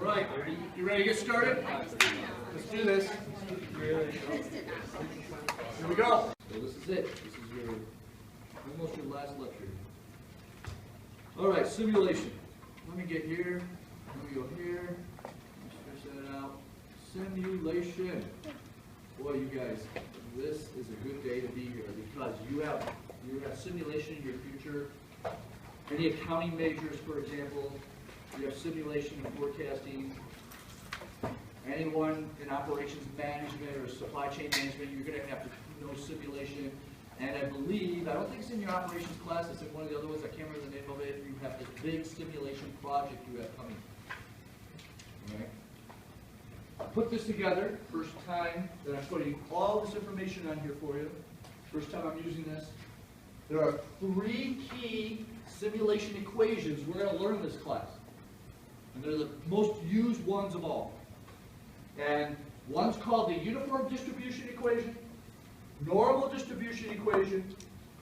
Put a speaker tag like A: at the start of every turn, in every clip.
A: Right, you ready to get started? Let's do this. Here we go. So this is it. This is your almost your last lecture. All right, simulation. Let me get here. Let me go here. Stretch that out. Simulation. Boy, you guys, this is a good day to be here because you have simulation in your future. Any accounting majors, for example, you have simulation and forecasting. Anyone in operations management or supply chain management, you're going to have to know simulation. And I believe, I don't think it's in your operations class, it's in one of the other ones, I can't remember the name of it. You have this big simulation project you have coming. Okay. I put this together, first time that I'm putting all this information on here for you. First time I'm using this. There are 3 key simulation equations we're going to learn in this class. And they're the most used ones of all. And one's called the uniform distribution equation, normal distribution equation,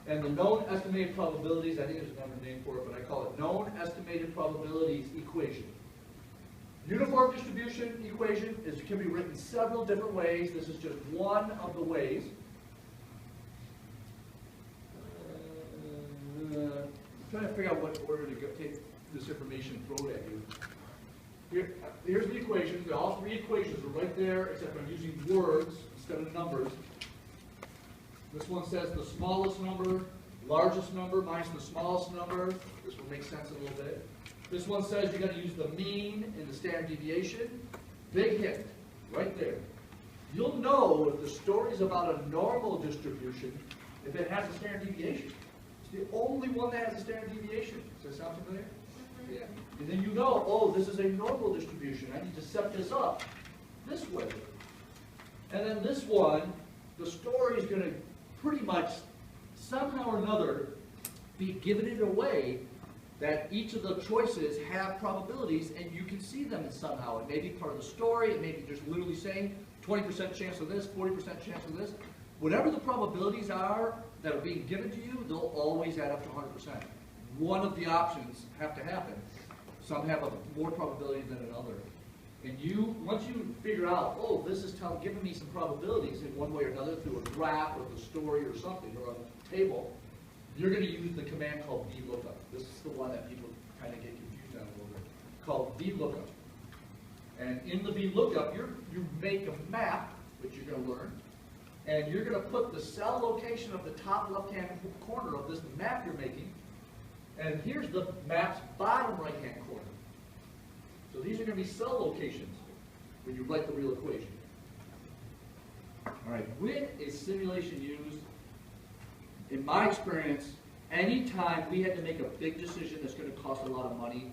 A: and the known estimated probabilities. I think there's another name for it, but I call it known estimated probabilities equation. Uniform distribution equation can be written several different ways. This is just one of the ways. I'm trying to figure out what order to take this information and throw it at you. Here's the equations. All 3 equations are right there, except I'm using words instead of numbers. This one says the smallest number, largest number minus the smallest number. This will make sense a little bit. This one says you're going to use the mean and the standard deviation. Big hint, right there. You'll know if the story is about a normal distribution if it has a standard deviation. It's the only one that has a standard deviation. Does that sound familiar? Yeah. And then you know, oh, this is a normal distribution. I need to set this up this way. And then this one, the story is going to pretty much somehow or another be given it away that each of the choices have probabilities and you can see them somehow. It may be part of the story. It may be just literally saying 20% chance of this, 40% chance of this. Whatever the probabilities are that are being given to you, they'll always add up to 100%. One of the options have to happen. Some have a more probability than another. And once you figure out, oh, this is giving me some probabilities in one way or another through a graph or the story or something or a table, you're going to use the command called VLOOKUP. This is the one that people kind of get confused on a little bit, called VLOOKUP. And in the VLOOKUP, you make a map, which you're going to learn, and you're going to put the cell location of the top left-hand corner of this map you're making. And here's the map's bottom right-hand corner. So these are going to be cell locations when you write the real equation. All right, when is simulation used? In my experience, anytime we had to make a big decision that's going to cost a lot of money,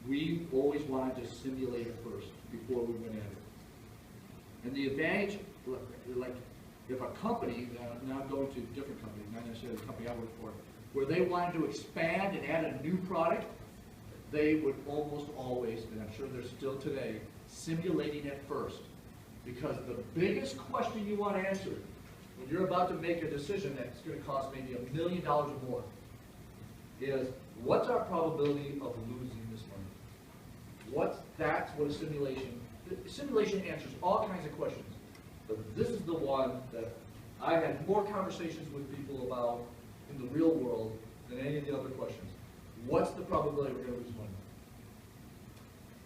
A: we always wanted to simulate it first before we went at it. And the advantage, like if a company, now I'm going to different companies, not necessarily the company I work for, where they wanted to expand and add a new product, they would almost always, and I'm sure they're still today, simulating it first. Because the biggest question you want to answer when you're about to make a decision that's going to cost maybe $1 million or more is, what's our probability of losing this money? That's what a simulation answers all kinds of questions. But this is the one that I had more conversations with people about in the real world than any of the other questions. What's the probability we're going to lose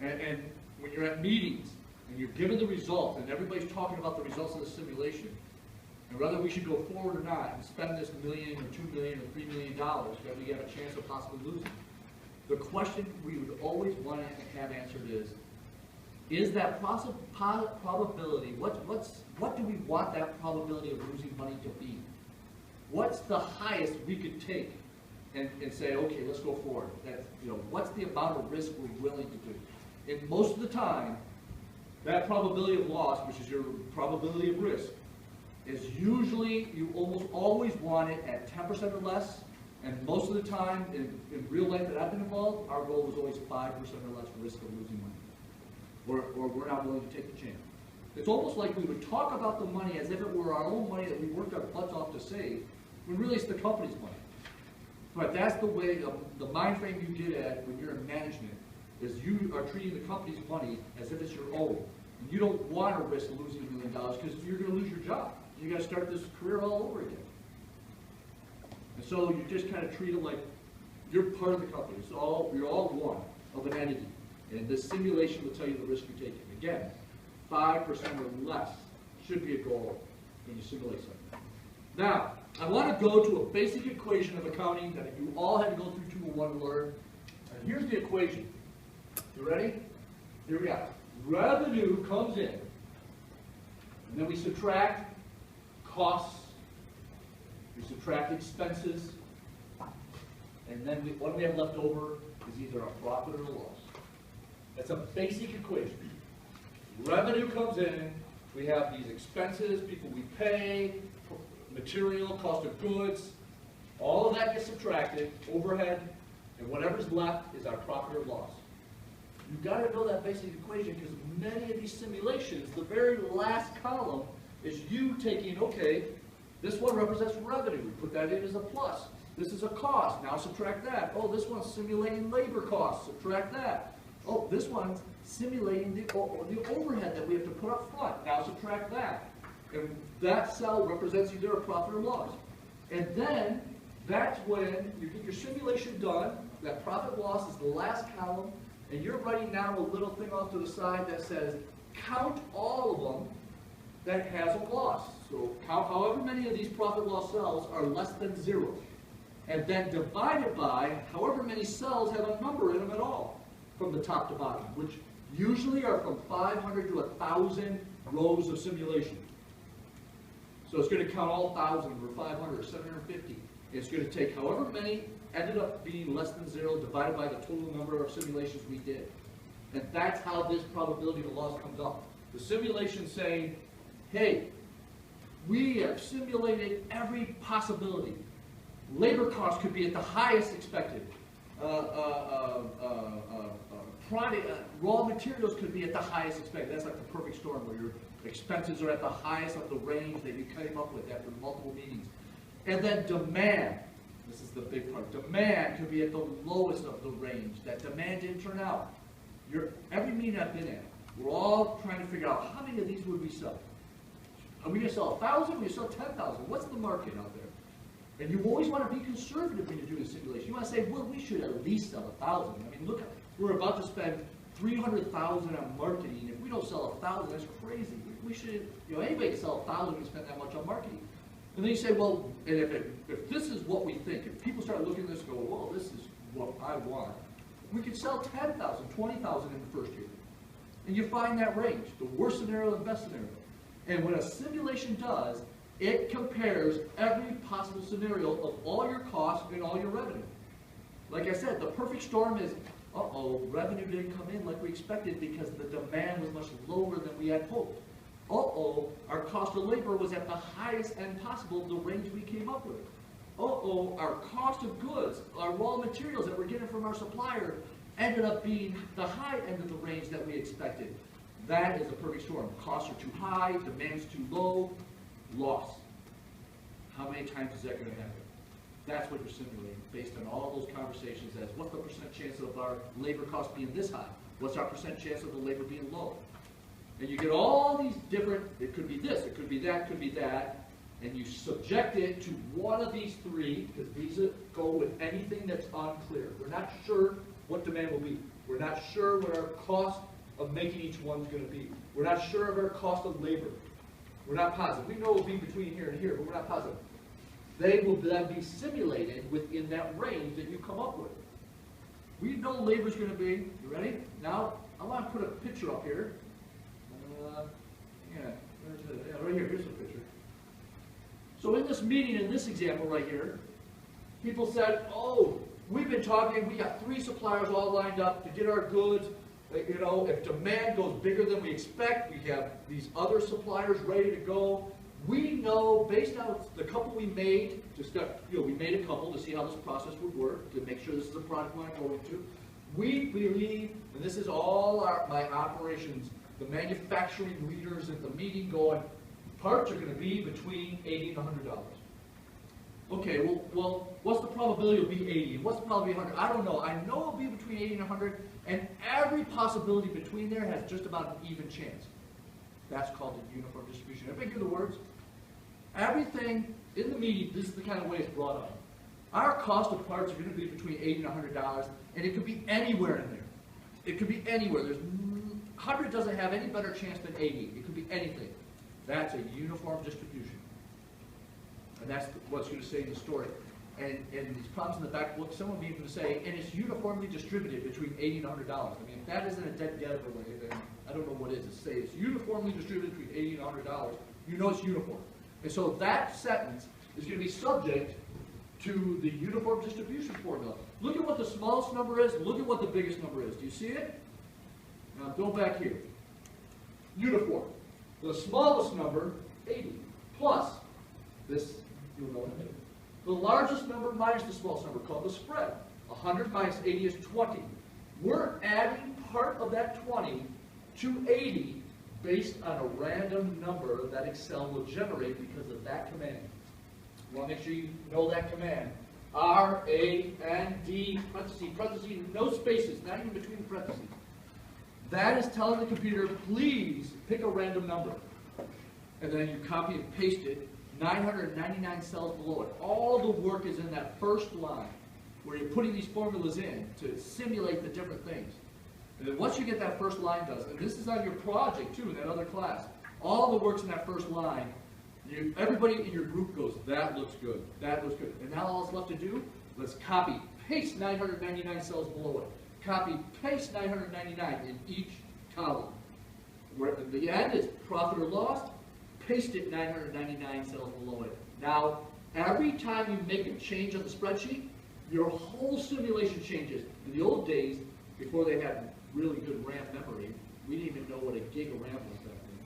A: money? And when you're at meetings and you're given the results and everybody's talking about the results of the simulation and whether we should go forward or not and spend this $1 million or $2 million or $3 million that we have a chance of possibly losing, the question we would always want to have answered is that probability, what do we want that probability of losing money to be? What's the highest we could take and say, okay, let's go forward? What's the amount of risk we're willing to do? And most of the time, that probability of loss, which is your probability of risk, is usually, you almost always want it at 10% or less. And most of the time, in real life that I've been involved, our goal was always 5% or less risk of losing money. Or we're not willing to take the chance. It's almost like we would talk about the money as if it were our own money that we worked our butts off to save, when really it's the company's money. But that's the way, the mind frame you get at when you're in management, is you are treating the company's money as if it's your own. And you don't want to risk losing $1 million because you're going to lose your job. You got to start this career all over again. And so you just kind of treat it like you're part of the company. You're all one of an entity. And this simulation will tell you the risk you're taking. Again, 5% or less should be a goal when you simulate something. Now, I want to go to a basic equation of accounting that you all had to go through 201 to learn. And here's the equation. You ready? Here we are. Revenue comes in, and then we subtract costs, we subtract expenses, and then what we have left over is either a profit or a loss. That's a basic equation. Revenue comes in, we have these expenses, people we pay, material, cost of goods, all of that gets subtracted, overhead, and whatever's left is our profit or loss. You've got to know that basic equation because many of these simulations, the very last column is you taking, okay, this one represents revenue. We put that in as a plus. This is a cost. Now subtract that. Oh, this one's simulating labor costs. Subtract that. Oh, this one's simulating the overhead that we have to put up front. Now subtract that. And that cell represents either a profit or loss. And then that's when you get your simulation done. That profit loss is the last column. And you're writing down a little thing off to the side that says, count all of them that has a loss. So count however many of these profit loss cells are less than 0. And then divide it by however many cells have a number in them at all, from the top to bottom, which usually are from 500 to 1,000 rows of simulation. So it's going to count all 1,000 or 500 or 750. It's going to take however many ended up being less than 0 divided by the total number of simulations we did. And that's how this probability of loss comes up. The simulation saying, hey, we have simulated every possibility. Labor costs could be at the highest expected. Raw materials could be at the highest expected. That's like the perfect storm where your expenses are at the highest of the range that you came up with after multiple meetings. And then demand. This is the big part. Demand could be at the lowest of the range. That demand didn't turn out. Every meeting I've been at, we're all trying to figure out how many of these would we sell. Are we going to sell 1,000? Are we going to sell 10,000? What's the market out there? And you always want to be conservative when you're doing a simulation. You want to say, well, we should at least sell 1,000. I mean, look, we're about to spend $300,000 on marketing. If we don't sell 1,000, that's crazy. We should, anybody can sell 1,000 and spend that much on marketing. And then you say, well, and if this is what we think, if people start looking at this and go, well, this is what I want, we could sell 10,000, 20,000 in the first year. And you find that range, the worst scenario and the best scenario. And what a simulation does, it compares every possible scenario of all your costs and all your revenue. Like I said, the perfect storm is, revenue didn't come in like we expected because the demand was much lower than we had hoped. Our cost of labor was at the highest end possible, the range we came up with. Our cost of goods, our raw materials that we're getting from our supplier ended up being the high end of the range that we expected. That is a perfect storm. Costs are too high, demand's too low, loss. How many times is that going to happen? That's what you're simulating based on all those conversations as what's the percent chance of our labor costs being this high? What's our percent chance of the labor being low? And you get all these different, it could be this, it could be that, it could be that, and you subject it to one of these three, because these go with anything that's unclear. We're not sure what demand will be. We're not sure what our cost of making each one's going to be. We're not sure of our cost of labor. We're not positive. We know it will be between here and here, but we're not positive. They will then be simulated within that range that you come up with. We know labor's going to be, you ready? Now, I want to put a picture up here. Right here, here's a picture. So in this meeting, in this example right here, people said, we've been talking, we got 3 suppliers all lined up to get our goods. If demand goes bigger than we expect, we have these other suppliers ready to go. We know, based on the couple we made, we made a couple to see how this process would work, to make sure this is a product line going to. We believe, and this is all my operations, the manufacturing leaders at the meeting going, parts are going to be between $80 and $100. Okay, well, what's the probability it'll be 80? What's the probability 100? I don't know. I know it'll be between 80 80 and 100, and every possibility between there has just about an even chance. That's called a uniform distribution. Everybody hear the words? Everything in the meeting, this is the kind of way it's brought up. Our cost of parts are going to be between $80 and $100, and it could be anywhere in there. It could be anywhere. 100 doesn't have any better chance than 80. It could be anything. That's a uniform distribution. And that's what's going to say in the story. And these problems in the back book, some of you even say, and it's uniformly distributed between $80 and $100. I mean, if that isn't a dead giveaway, then I don't know what is. It's say it's uniformly distributed between $80 and $100. You know it's uniform. And so that sentence is going to be subject to the uniform distribution formula. Look at what the smallest number is. Look at what the biggest number is. Do you see it? Now go back here. Uniform. The smallest number, 80, plus this, you'll know in a minute. The largest number minus the smallest number, called the spread. 100 minus 80 is 20. We're adding part of that 20 to 80 based on a random number that Excel will generate because of that command. You want to make sure you know that command. R-A-N-D, parentheses, no spaces, not even between parentheses. That is telling the computer, please pick a random number. And then you copy and paste it 999 cells below it. All the work is in that first line where you're putting these formulas in to simulate the different things. And then once you get that first line done, and this is on your project too, in that other class, all the work's in that first line. Everybody in your group goes, that looks good, that looks good. And now all that's left to do, let's copy, paste 999 cells below it. Copy, paste 999 in each column. Where at the end is profit or loss, paste it 999 cells below it. Now, every time you make a change on the spreadsheet, your whole simulation changes. In the old days, before they had really good RAM memory, we didn't even know what a gig of RAM was back then.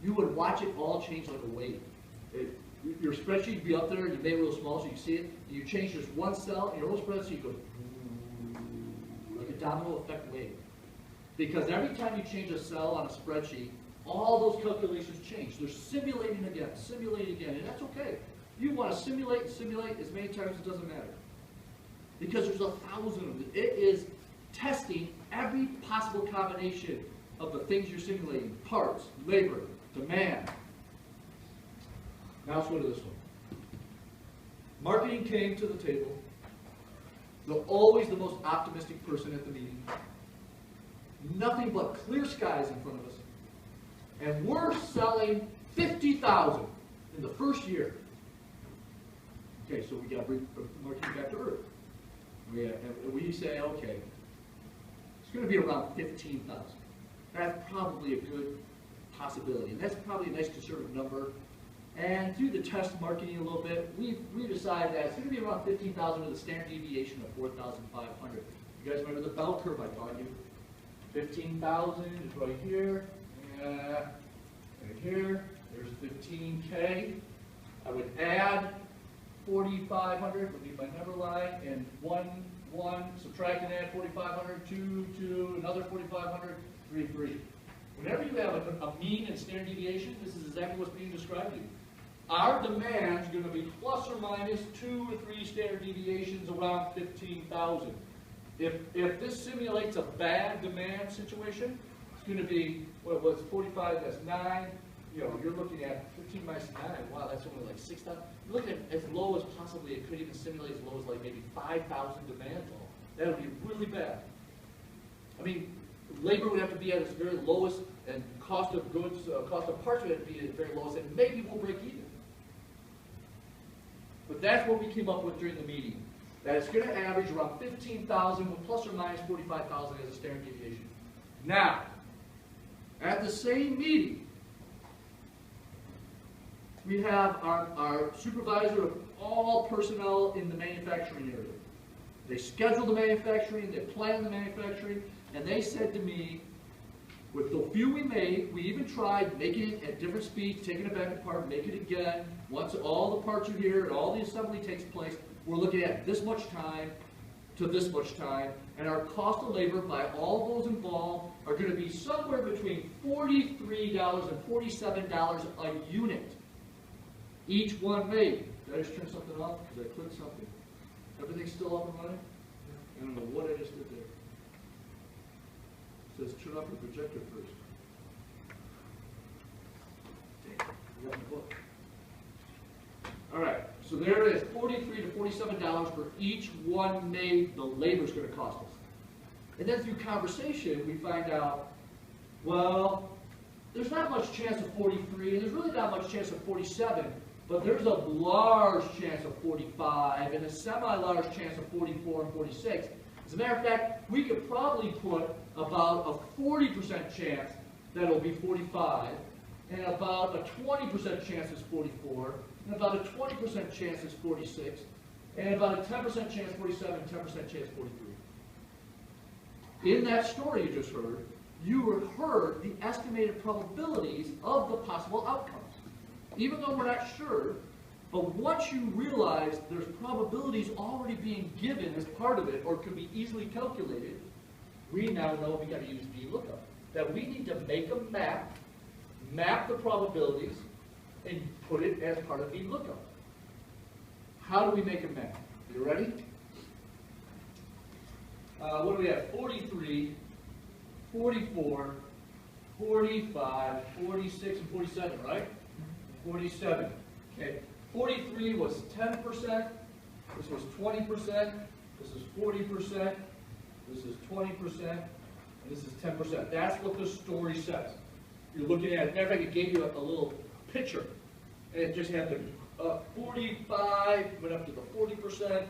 A: You would watch it all change like a wave. Your spreadsheet would be up there, and you made it real small so you see it, and you change just one cell, and your whole spreadsheet goes like a domino effect wave. Because every time you change a cell on a spreadsheet, all those calculations change. They're simulating again, and that's okay. You want to simulate and simulate as many times as it doesn't matter. Because there's 1,000 of them. It is testing every possible combination of the things you're simulating. Parts, labor, demand. Now let's go to this one. Marketing came to the table. They're always the most optimistic person at the meeting. Nothing but clear skies in front of us. And we're selling 50,000 in the first year. Okay, so we got to bring marketing back to earth. We say, okay, it's going to be around 15,000. That's probably a good possibility. And that's probably a nice conservative number. And through the test marketing a little bit, we decided that it's going to be around 15,000 with a standard deviation of 4,500. You guys remember the bell curve I taught you? 15,000 is right here. Right here. There's 15K. I would add 4,500 would be my number line, and 1, subtract and add 4,500, 2, another 4,500, 3. Whenever you have a mean and standard deviation, this is exactly what's being described to you. Our demand is going to be plus or minus 2 or 3 standard deviations around 15,000. If this simulates a bad demand situation, it's going to be, well, what's 45, that's 9. You know, you're looking at 15 minus 9. Wow, that's only like 6,000. You're looking at as low as possibly, it could even simulate as low as like maybe 5,000 demand fall. That would be really bad. I mean, labor would have to be at its very lowest, and cost of goods, cost of parts would have to be at its very lowest, and maybe we'll break even. But that's what we came up with during the meeting. That it's going to average around 15,000 with plus or minus 45,000 as a standard deviation. Now, at the same meeting, we have our supervisor of all personnel in the manufacturing area. They schedule the manufacturing, they plan the manufacturing, and they said to me, with the few we made, we even tried making it at different speeds, taking it back apart, make it again. Once all the parts are here and all the assembly takes place, we're looking at this much time to this much time, and our cost of labor by all those involved are going to be somewhere between $43 and $47 a unit. Each one made. Did I just turn something off? Because I clicked something. Everything's still up and running? I don't know what I just did there. says turn off your projector first. Dang, you got the book. All right, so there it is, $43 to $47 for each one made. The labor's going to cost us. And then through conversation, we find out, well, there's not much chance of 43, and there's really not much chance of 47, but there's a large chance of 45, and a semi-large chance of 44 and 46. As a matter of fact, we could probably put about a 40% chance that it'll be 45, and about a 20% chance is 44, and about a 20% chance is 46, and about a 10% chance 47, and 10% chance 43. In that story you just heard, you heard the estimated probabilities of the possible outcomes. Even though we're not sure, but once you realize there's probabilities already being given as part of it, or could be easily calculated, we now know we got to use VLOOKUP. That we need to make a map the probabilities, and put it as part of VLOOKUP. How do we make a map? You ready? What do we have? 43, 44, 45, 46, and 47, right? 47. Okay. 43 was 10%. This was 20%. This is 40%. This is 20%. And this is 10%. That's what the story says. You're looking at it. Matter of fact, it gave you a little picture. And it just had the 45 went up to the 40%.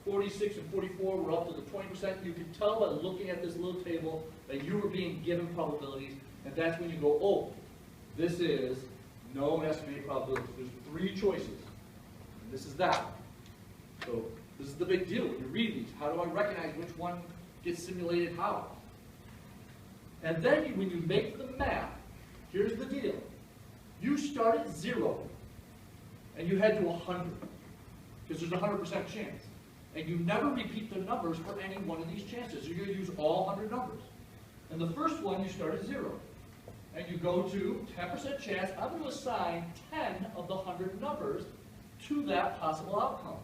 A: 46 and 44 were up to the 20%. You can tell by looking at this little table that you were being given probabilities, and that's when you go, oh, this is known estimated probabilities. There's three choices, and this is that one. So this is the big deal when you read these. How do I recognize which one gets simulated how? And then when you make the map, here's the deal. You start at 0, and you head to 100, because there's a 100% chance. And you never repeat the numbers for any one of these chances. You're going to use all 100 numbers. And the first one, you start at 0. And you go to 10% chance. I'm going to assign 10 of the 100 numbers to that possible outcome.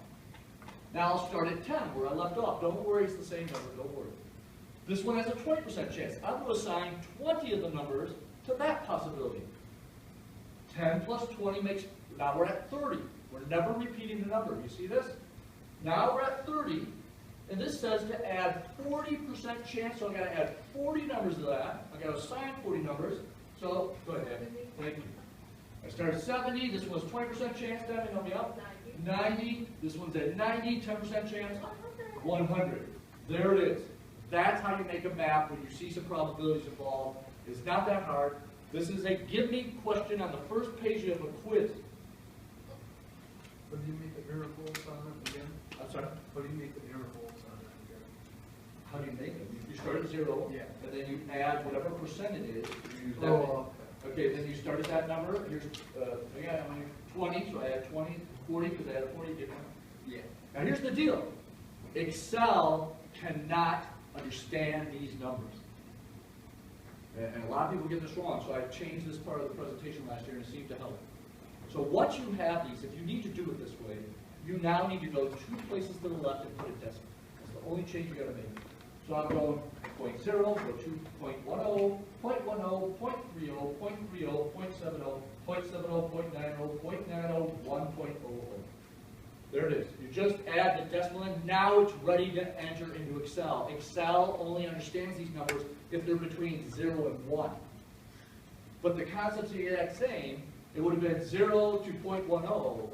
A: Now I'll start at 10, where I left off. Don't worry, it's the same number. Don't worry. This one has a 20% chance. I'm going to assign 20 of the numbers to that possibility. 10 plus 20 makes, now we're at 30. We're never repeating the number. You see this? Now we're at 30, and this says to add 40% chance, so I've got to add 40 numbers to that. I've got to assign 40 numbers. So, go ahead, Abby. Thank you. I started at 70, this one's 20% chance, Debbie, help me out. 90, this one's at 90, 10% chance. 100. There it is. That's how you make a map when you see some probabilities involved. It's not that hard. This is a give me question on the first page of a quiz.
B: What do you make the error bolts on it again?
A: I'm sorry?
B: What do you make the error bolts on it again?
A: How do you make it? You start at 0,
B: Yeah.
A: and then you add whatever percent it is. You use that.
B: Oh,
A: okay, then you start at that number. Here's, again, I'm going to 20, so I add 20, 40, because I had a 40 different.
B: yeah.
A: Now here's the deal. Excel cannot understand these numbers. And a lot of people get this wrong, so I changed this part of the presentation last year, and it seemed to help. So once you have these, if you need to do it this way, you now need to go 2 places to the left and put a decimal. That's the only change you got to make. So I'm going 0.0, go to 0.10, 0.10, 0.30, 0.30, 0.70, 0.70, 0.90, 0.90, 1.00. There it is. You just add the decimal in. Now it's ready to enter into Excel. Excel only understands these numbers if they're between 0 and 1. But the concept's the exact same. It would have been 0 to 0.10,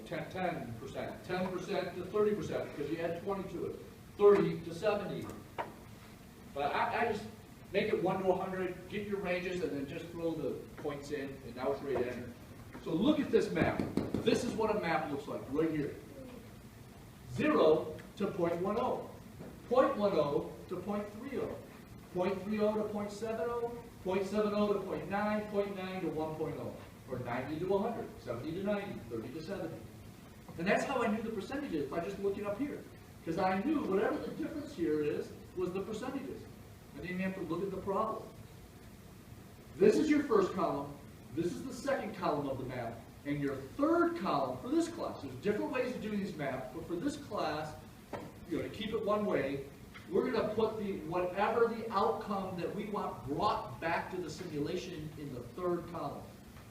A: 10%, 10% to 30%, because you add 20 to it, 30 to 70. But I just make it 1 to 100, get your ranges, and then just throw the points in, and now it's ready to enter. So look at this map. This is what a map looks like right here. 0 to 0.10, 0.10 to 0.30, 0.30 to 0.70, 0.70 to 0.9, 0.9 to 1.0. Or 90 to 100, 70 to 90, 30 to 70. And that's how I knew the percentages, by just looking up here. Because I knew whatever the difference here is, was the percentages. I didn't have to look at the problem. This is your first column. This is the second column of the map. And your third column for this class. There's different ways of doing these maps, but for this class, to keep it one way, we're going to put whatever the outcome that we want brought back to the simulation in the third column.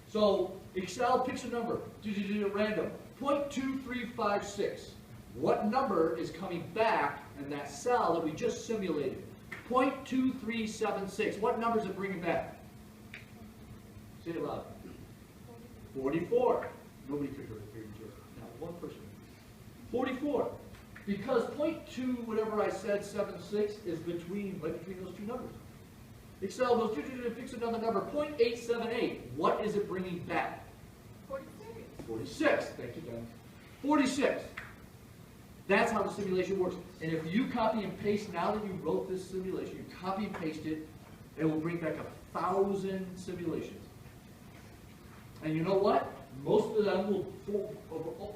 A: So Excel picks a number, at random, 0.2356. What number is coming back in that cell that we just simulated? 0.2376. What number is it bringing back? Say it loud. 44. Nobody could hear it. Not one person. 44. Because 0.2, whatever I said, 76 is right between those two numbers. Excel goes, fix another number, 0.878. What is it bringing back?
C: 46.
A: 46. Thank you, Dan. 46. That's how the simulation works. And if you copy and paste, now that you wrote this simulation, you copy and paste it, it will bring back 1,000 simulations. And you know what? Most of them will,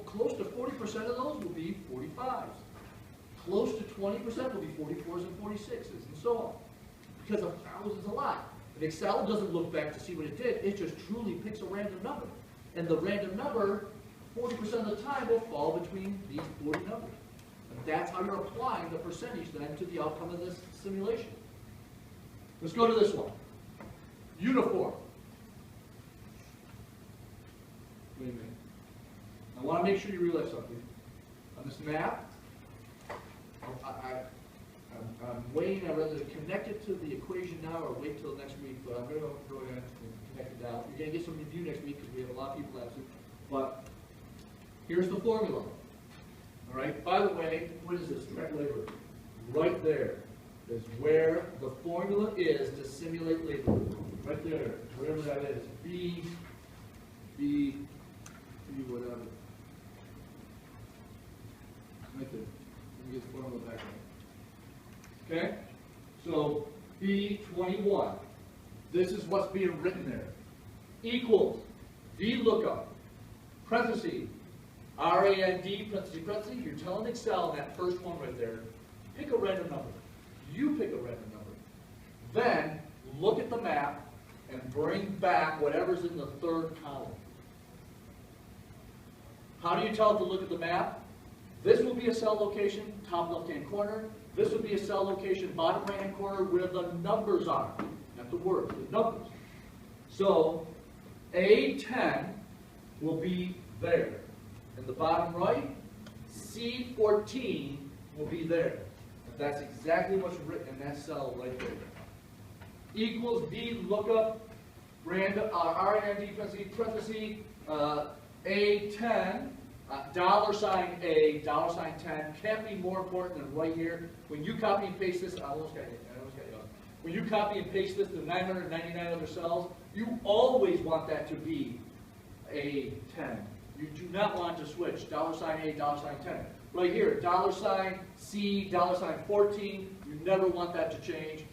A: close to 40% of those will be 45s. Close to 20% will be 44s and 46s, and so on. Because 1,000 is a lot. But Excel doesn't look back to see what it did. It just truly picks a random number. And the random number, 40% of the time, will fall between these 40 numbers. And that's how you're applying the percentage then to the outcome of this simulation. Let's go to this one. Uniform. Wait a minute. I want to make sure you realize something. On this map, I'm waiting, I'd rather connect it to the equation now or wait till next week, but I'm going to go ahead and connect it out. You're going to get some review next week because we have a lot of people absent. But here's the formula. All right, by the way, what is this? Direct labor. Right there is where the formula is to simulate labor. Right there, whatever that is. B, whatever. Right there. Let me get the formula back on. Okay? So, B21. This is what's being written there. Equals VLOOKUP, parentheses, RAND, parentheses. You're telling Excel in that first one right there, pick a random number. You pick a random number. Then, look at the map and bring back whatever's in the third column. How do you tell it to look at the map? This will be a cell location, top left-hand corner. This will be a cell location, bottom right-hand corner, where the numbers are. Not the words, the numbers. So, A10 will be there. In the bottom right, C14 will be there. And that's exactly what's written in that cell right there. Equals VLOOKUP, RAND, parentheses, A10, $A, $10, can't be more important than right here. When you copy and paste this, I almost got you. When you copy and paste this to 999 other cells, you always want that to be A10. You do not want to switch $A, $10. Right here, $C, $14, you never want that to change.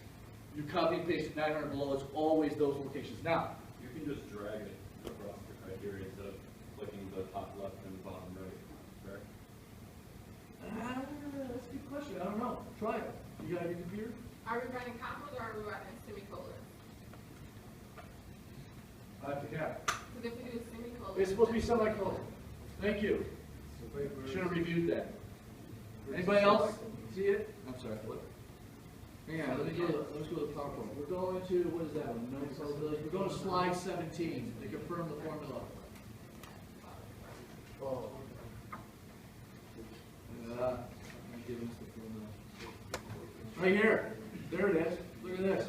A: You copy and paste it 900 below, it's always those locations. Now,
D: you can just drag it across the criteria instead of clicking the top left and bottom right, correct?
A: That's a good question. I don't know. Try it. You got your computer?
C: Are we running commas or are we running semicolons?
A: I have to count.
C: Because if we do a semicolon,
A: It's supposed to be semicolon. Thank you. Should have reviewed that. Anybody else see it? I'm sorry. What? Hang on. Let's go to the PowerPoint. We're going to, what is that one? No probability. We're going to slide 17 to confirm the formula.
B: Oh.
A: I'm giving us the formula. Right here. There it is. Look at this.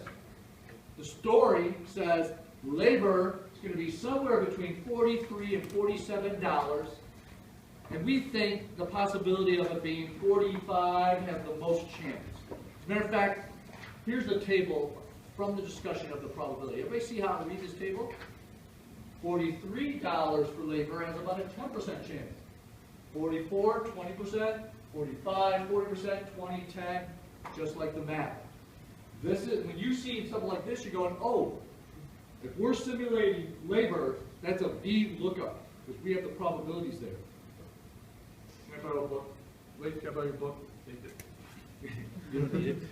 A: The story says labor is going to be somewhere between $43 and $47, and we think the possibility of it being 45 has the most chance. As a matter of fact, here's the table from the discussion of the probability. Everybody see how to read this table? $43 for labor has about a 10% chance. 44, 20%, 45, 40%, 20, 10, just like the math. This is, when you see something like this, you're going, oh, if we're simulating labor, that's a VLOOKUP, because we have the probabilities there. Can I borrow a book? Wait, can I borrow your book? You don't need it.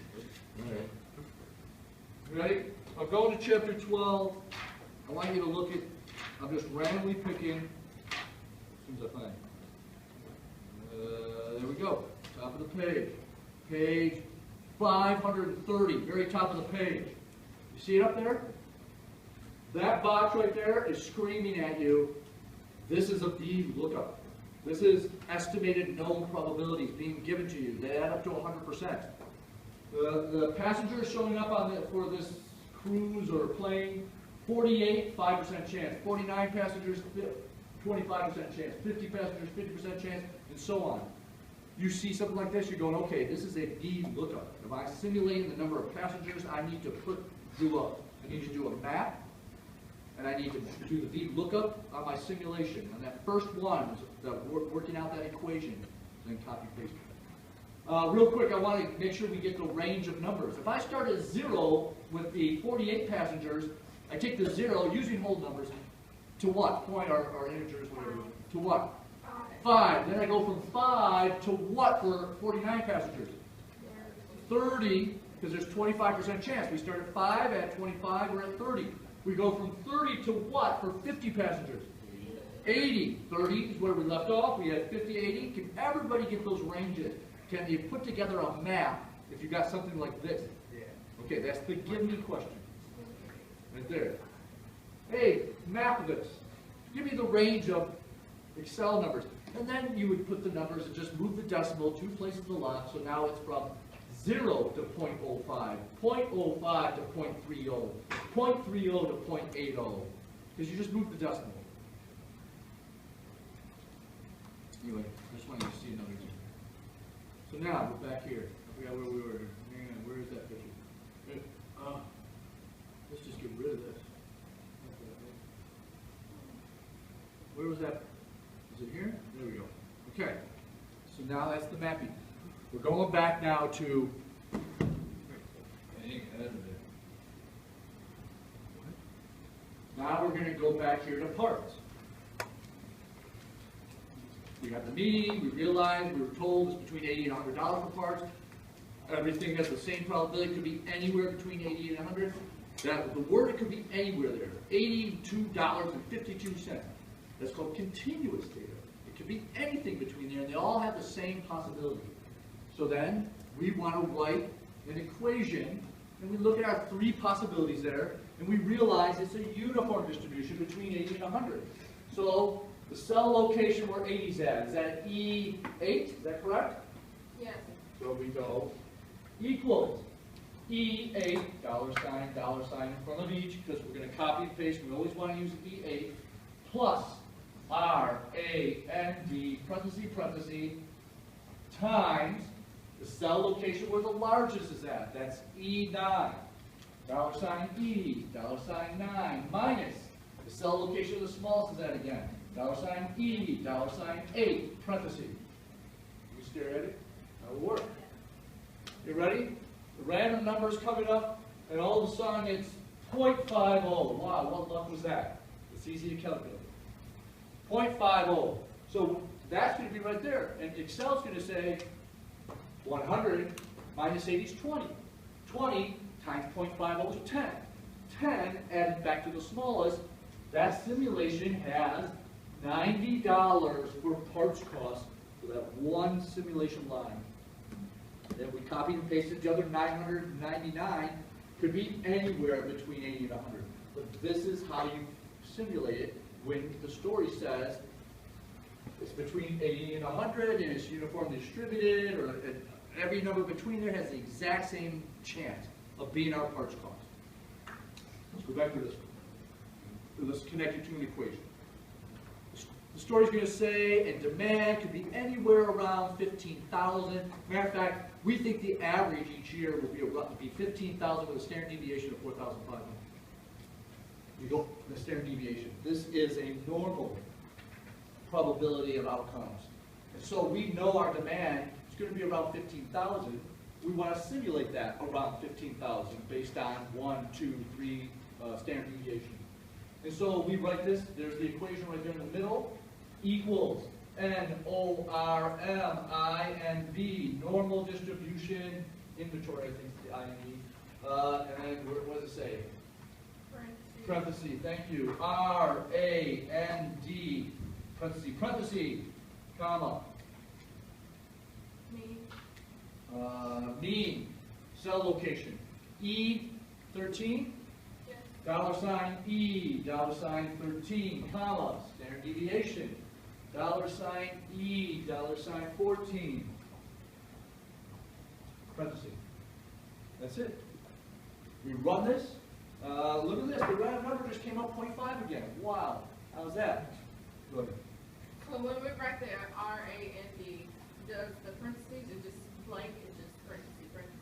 A: All right. Ready? I'll go to chapter 12. I want you to look at, I'm just randomly picking, as soon as I find. There we go. Top of the page. Page 530, very top of the page. You see it up there? That box right there is screaming at you, this is a VLOOKUP. This is estimated known probabilities being given to you. They add up to 100%. The passengers showing up for this cruise or plane, 48, 5% chance. 49 passengers, 25% chance. 50 passengers, 50% chance, and so on. You see something like this, you're going, okay, this is a VLOOKUP. If I'm simulating the number of passengers, I need to I need to do a map, and I need to do the VLOOKUP on my simulation. And that first one, working out that equation, then copy paste it. Real quick, I want to make sure we get the range of numbers. If I start at 0 with the 48 passengers, I take the 0, using whole numbers, to what? Point or integers, whatever. To what? 5. Then I go from 5 to what for 49 passengers? 30, because there's 25% chance. We start at 5, at 25, we're at 30. We go from 30 to what for 50 passengers? 80. 30 is where we left off. We had 50, 80. Can everybody get those ranges? Can you put together a map if you got something like this?
B: Yeah.
A: Okay, that's the give me question. Right there. Hey, map this. Give me the range of Excel numbers. And then you would put the numbers and just move the decimal 2 places a lot. So now it's from 0 to 0.05, 0.05 to 0.30, 0.30 to 0.80. Because you just move the decimal. Anyway, I just wanted you to see another thing. So now, we're back here. I forgot where we were. Man, where is that picture? Let's just get rid of this. Where was that? Is it here? There we go. Okay. So now that's the mapping. We're going back now to... Now we're going to go back here to parts. We had the meeting, we realized, we were told it's between $80 and $100 for parts. Everything has the same probability, it could be anywhere between 80 and 100. The word, it could be anywhere there. $82.52. That's called continuous data. It could be anything between there, and they all have the same possibility. So then, we want to write an equation, and we look at our 3 possibilities there, and we realize it's a uniform distribution between 80 and 100. So, the cell location where 80 is at, is that E8? Is that correct?
C: Yes.
A: So we go equals E8, $sign in front of each, because we're going to copy and paste. We always want to use E8, plus R-A-N-D, parenthesis, times the cell location where the largest is at. That's E9. $sign E, $9, minus the cell location of the smallest is at again. $sign E, $sign 8, parenthesis. You stare at it, that'll work. You ready? The random number's coming up, and all of a sudden it's 0.50. Wow, what luck was that? It's easy to calculate. 0.50. So that's going to be right there. And Excel's going to say 100 minus 80 is 20. 20 times 0.50 is 10. 10 added back to the smallest. That simulation has $90 for parts cost for that one simulation line. Then we copied and pasted the other 999. Could be anywhere between 80 and 100. But this is how you simulate it when the story says it's between 80 and 100 and it's uniformly distributed, or every number between there has the exact same chance of being our parts cost. Let's go back to this one. Let's connect it to an equation. The story's going to say, and demand could be anywhere around 15,000. Matter of fact, we think the average each year will be 15,000 with a standard deviation of 4,500. You go the standard deviation. This is a normal probability of outcomes. And so we know our demand is going to be around 15,000. We want to simulate that around 15,000 based on 1, 2, 3 standard deviation. And so we write this, there's the equation right there in the middle, equals NORMINV, normal distribution, inventory, I think is the INV, and then what does it say? Parentheses, thank you, RAND, parentheses, comma, mean. cell location, E13,
C: Yes.
A: dollar sign E, dollar sign 13, comma, standard deviation, dollar sign E, dollar sign 14, parentheses. That's it. We run this. Look at this. The random number just came up 0.5 again. Wow. How's that? Go ahead.
C: So when we write there, R-A-N-D, does the parentheses, it just blank, it just parentheses?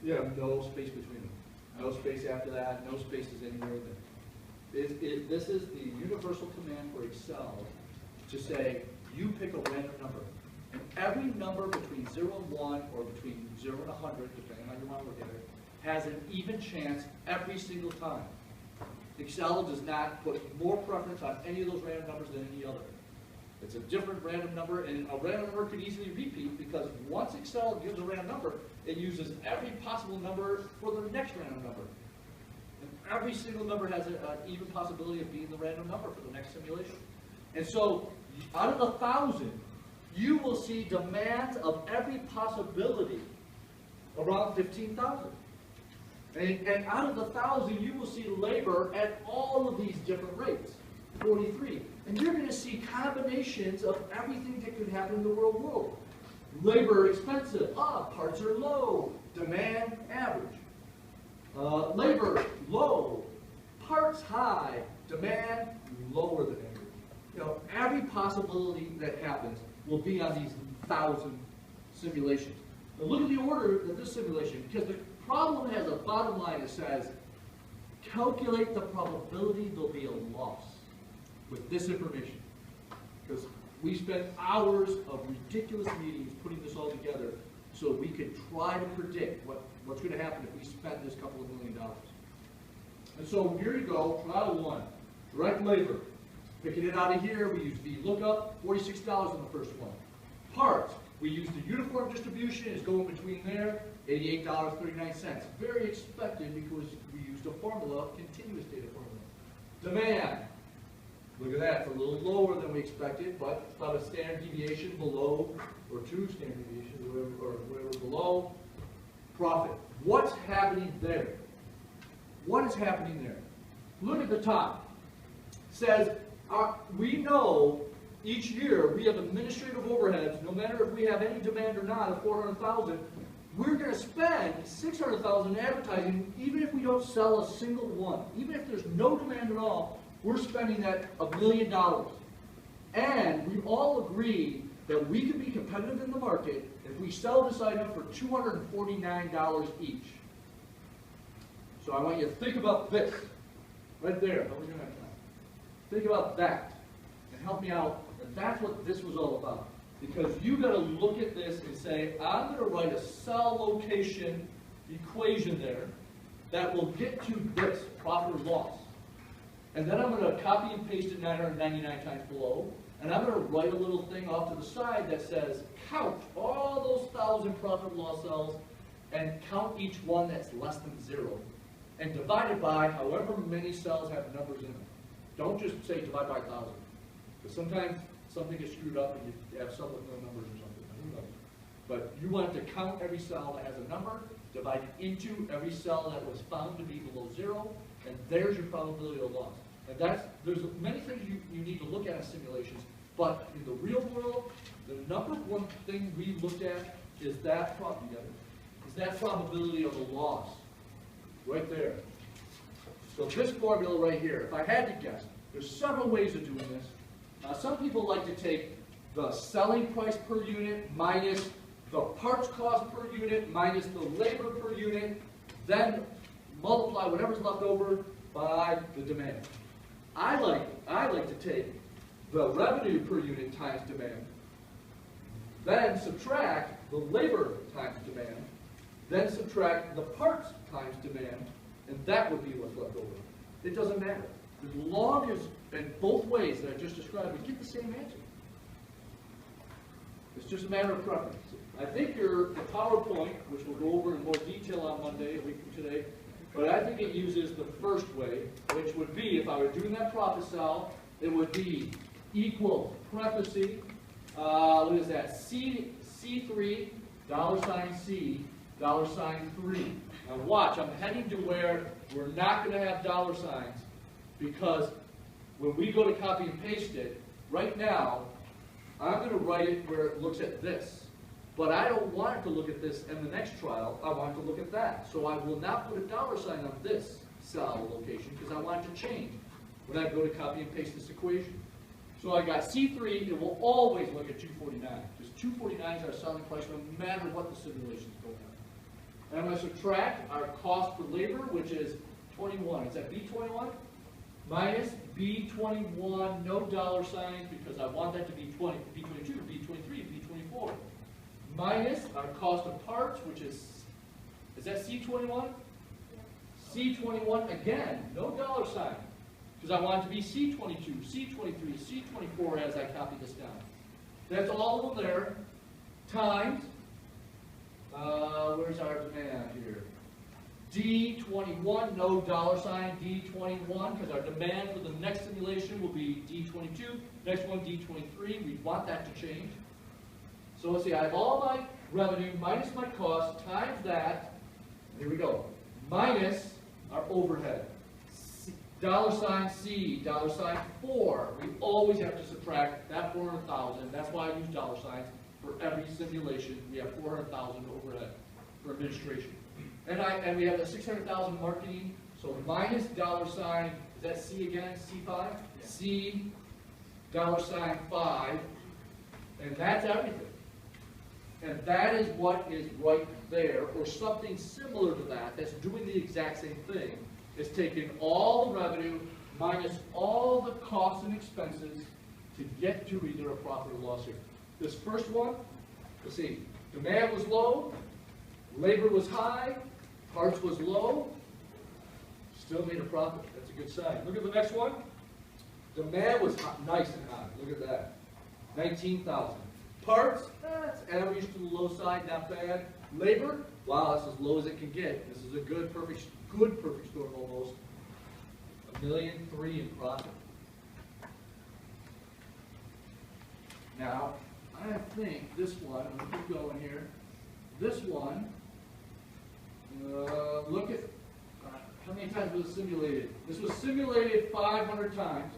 A: Yeah, no space between them. No space after that, no spaces anywhere. This is the universal command for Excel to say, you pick a random number. And every number between 0 and 1, or between 0 and 100, depending on how you want to look at it, has an even chance every single time. Excel does not put more preference on any of those random numbers than any other. It's a different random number, and a random number could easily repeat because once Excel gives a random number, it uses every possible number for the next random number. And every single number has an even possibility of being the random number for the next simulation. And so, out of the 1,000, you will see demands of every possibility around 15,000. And out of the 1,000, you will see labor at all of these different rates, 43. And you're going to see combinations of everything that could happen in the real world. Labor expensive, parts are low, demand average. Labor low, parts high, demand lower than average. You know, every possibility that happens will be on these 1,000 simulations. Now look at the order of this simulation, because the problem has a bottom line that says, calculate the probability there'll be a loss with this information. Because we spent hours of ridiculous meetings putting this all together so we could try to predict what's going to happen if we spend this couple of $1 million. And so here you go, trial 1, direct labor. Picking it out of here, we use VLOOKUP, $46 on the first one. Parts, we use the uniform distribution, is going between there, $88.39. Very expected because we used a formula, continuous data formula. Demand, look at that, it's a little lower than we expected, but it's about a standard deviation below, or 2 standard deviations, or whatever below. Profit, what's happening there? What is happening there? Look at the top. It says, we know each year we have administrative overheads, no matter if we have any demand or not, of 400,000. We're going to spend 600,000 in advertising, even if we don't sell a single one. Even if there's no demand at all, we're spending that $1 million. And we all agree that we can be competitive in the market if we sell this item for $249 each. So I want you to think about this, right there. How are we doing that time? Think about that, and help me out. And that's what this was all about. Because you got to look at this and say, I'm going to write a cell location equation there that will get to this, profit or loss. And then I'm going to copy and paste it 999 times below, and I'm going to write a little thing off to the side that says, count all those 1,000 profit or loss cells, and count each one that's less than 0, and divide it by however many cells have numbers in them. Don't just say divide by 1,000, because sometimes something gets screwed up and you have some with no numbers or something. Who knows? But you want to count every cell that has a number, divide it into every cell that was found to be below 0, and there's your probability of loss. And there's many things you need to look at in simulations, but in the real world, the number one thing we look at is that probability of a loss, right there. So this formula right here, if I had to guess, there's several ways of doing this. Some people like to take the selling price per unit minus the parts cost per unit minus the labor per unit, then multiply whatever's left over by the demand. I like to take the revenue per unit times demand, then subtract the labor times demand, then subtract the parts times demand, and that would be what's left over. It doesn't matter. As long as, in both ways that I just described, we get the same answer. It's just a matter of preference. I think the PowerPoint, which we'll go over in more detail on Monday, a week from today, but I think it uses the first way, which would be, if I were doing that profit cell, it would be equal parenthesis, what is that, C3, $C, $3. Now watch, I'm heading to where we're not gonna have dollar signs, because when we go to copy and paste it, right now, I'm gonna write it where it looks at this. But I don't want it to look at this in the next trial, I want it to look at that. So I will not put a dollar sign on this cell location, because I want it to change when I go to copy and paste this equation. So I got C3, it will always look at 249, because 249 is our selling price no matter what the simulation is going on. And I'm going to subtract our cost per labor, which is 21. Is that B21? Minus B21, no dollar signs, because I want that to be B22, B23, B24. Minus our cost of parts, which is that C21? C21 again, no dollar sign, because I want it to be C22, C23, C24 as I copy this down. That's all of them there, times, where's our demand here? D21, no dollar sign, D21, because our demand for the next simulation will be D22, next one D23, we want that to change. So let's see, I have all my revenue minus my cost times that, here we go, minus our overhead. Dollar sign C, dollar sign 4. We always have to subtract that 400,000. That's why I use dollar signs for every simulation. We have 400,000 overhead for administration. And we have the 600,000 marketing. So minus dollar sign, is that C again? C5? Yeah. C, dollar sign 5. And that's everything. And that is what is right there, or something similar to that, that's doing the exact same thing. It's taking all the revenue minus all the costs and expenses to get to either a profit or loss here. This first one, let's see, demand was low, labor was high, parts was low, still made a profit. That's a good sign. Look at the next one. Demand was nice and high. Look at that. 19,000. Parts, that's average to the low side, not bad. Labor, wow, that's as low as it can get. This is a good perfect storm almost. $1.3 million in profit. Now, I think this one, I'm going to keep going here. This one, look at how many times was it simulated. This was simulated 500 times.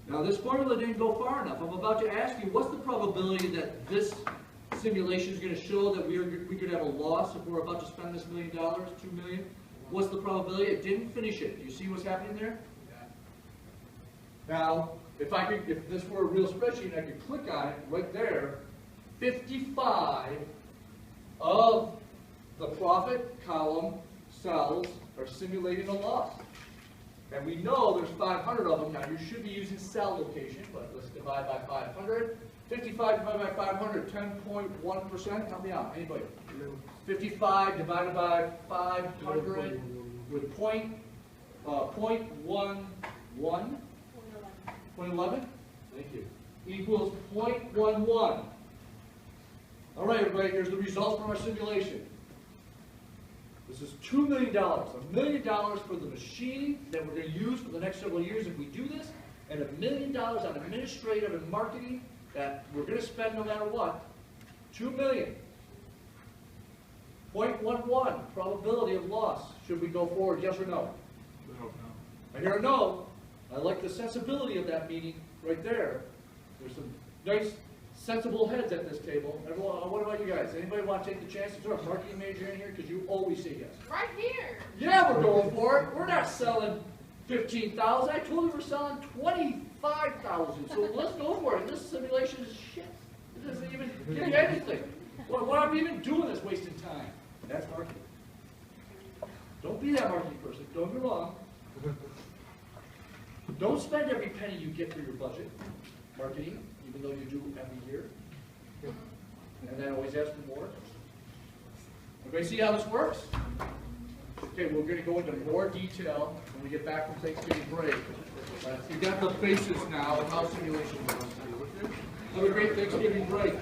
A: Now this formula didn't go far enough. I'm about to ask you, what's the probability that this simulation is going to show that we could have a loss if we're about to spend this $1 million, $2 million? What's the probability? It didn't finish it. Do you see what's happening there? Yeah. Now, if this were a real spreadsheet, I could click on it right there. 55 of the profit column cells are simulating a loss. And we know there's 500 of them. Now you should be using cell location, but let's divide by 500. 55 divided by 500, 10.1%. Help me out, anybody? 55 divided by 500 with 0.11. 0.11? Thank you. Equals 0.11. All right, everybody, here's the results from our simulation. This is $2 million, $1 million for the machine that we're going to use for the next several years if we do this, and $1 million on administrative and marketing that we're going to spend no matter what. $2 million. 0.11 probability of loss. Should we go forward, yes or no? I hear a no. I like the sensibility of that meeting right there. There's some nice, sensible heads at this table. Everyone, what about you guys? Anybody want to take the chance to throw a marketing major in here? Because you always say yes.
C: Right here.
A: Yeah, we're going for it. We're not selling 15,000. I told you we're selling 25,000. So let's go for it. This simulation is shit. It doesn't even give you anything. What are we even doing this wasting time? That's marketing. Don't be that marketing person. Don't be wrong. Don't spend every penny you get for your budget. Marketing, even though you do every year. And then always ask for more. Everybody see how this works? Okay, we're going to go into more detail when we get back from Thanksgiving break. You got the basis now of how simulation works. Have a great Thanksgiving break.